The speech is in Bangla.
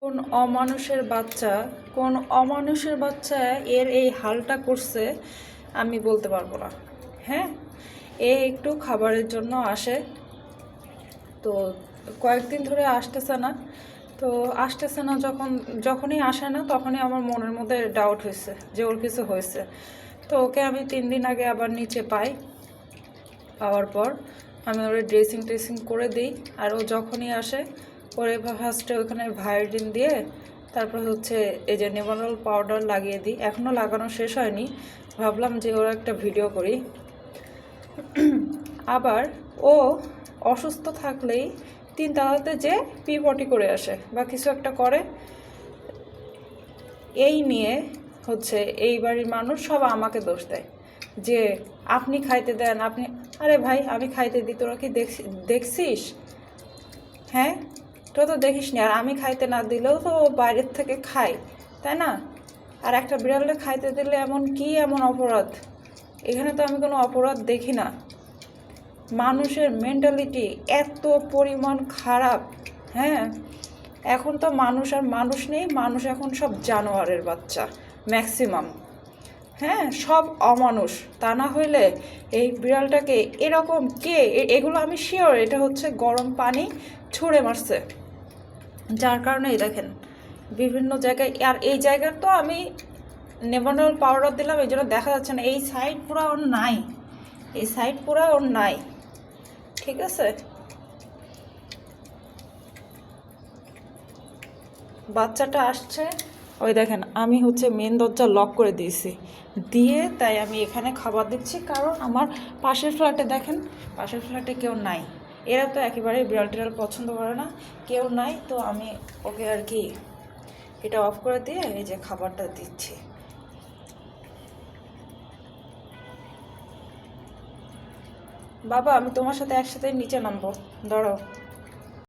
কোন অমানুষের বাচ্চা কোন অমানুষের বাচ্চা এর এই হালটা করছে আমি বলতে পারবো না। হ্যাঁ, এ একটু খাবারের জন্য আসে, তো কয়েকদিন ধরে আসতেছে না। তো আসতেছে না, যখনই আসে না তখনই আমার মনের মধ্যে ডাউট হয়েছে যে ওর কিছু হয়েছে। তো ওকে আমি 3 দিন আগে আবার নিচে পাওয়ার পর আমি ওর ড্রেসিং ট্রেসিং করে দিই। আর ও যখনই আসে ওরে ফার্স্টে ওখানে ভায়োডিন দিয়ে তারপর হচ্ছে এই যে নিমানল পাউডার লাগিয়ে দিই। এখনও লাগানো শেষ হয়নি, ভাবলাম যে ওর একটা ভিডিও করি। আবার ও অসুস্থ থাকলেই 3 তলাতে যে পটি করে আসে বা কিছু একটা করে, এই নিয়ে হচ্ছে এই বাড়ির মানুষ সব আমাকে দোষ দেয় যে আপনি খাইতে দেন, আপনি। আরে ভাই, আমি খাইতে দিই, তোরা কি দেখছিস? হ্যাঁ, তোরা তো দেখিস নি। আর আমি খাইতে না দিলেও তো বাইরের থেকে খাই, তাই না? আর একটা বিড়ালে খাইতে দিলে এমন অপরাধ? এখানে তো আমি কোনো অপরাধ দেখি না। মানুষের মেন্টালিটি এত পরিমাণ খারাপ। হ্যাঁ, এখন তো মানুষ আর মানুষ নেই, মানুষ এখন সব জানোয়ারের বাচ্চা ম্যাক্সিমাম। হ্যাঁ, সব অমানুষ। তা না হইলে এই বিড়ালটাকে এরকম এগুলো আমি শিওর এটা হচ্ছে গরম পানি ছুঁড়ে মারছে, যার কারণে দেখেন বিভিন্ন জায়গায়। আর এই জায়গার তো আমি নেভানোল পাউডার দিলাম, এই জন্য দেখা যাচ্ছে না। এই সাইড পুরো ওর নাই, এই সাইড পুরো ওর নাই। ঠিক আছে, বাচ্চাটা আসছে, ওই দেখেন আমি হচ্ছে মেন দরজা লক করে দিয়েছি, তাই আমি এখানে খাবার দিচ্ছি। কারণ আমার পাশের ফ্ল্যাটে দেখেন, পাশের ফ্ল্যাটে কেউ নাই। এরা তো একেবারেই বিড়াল টিড়াল পছন্দ করে না, কেউ নাই। তো আমি ওকে আর কি এটা অফ করে দিয়ে এই যে খাবারটা দিচ্ছি। বাবা, আমি তোমার সাথে একসাথে নিচে নামবো, দাঁড়াও।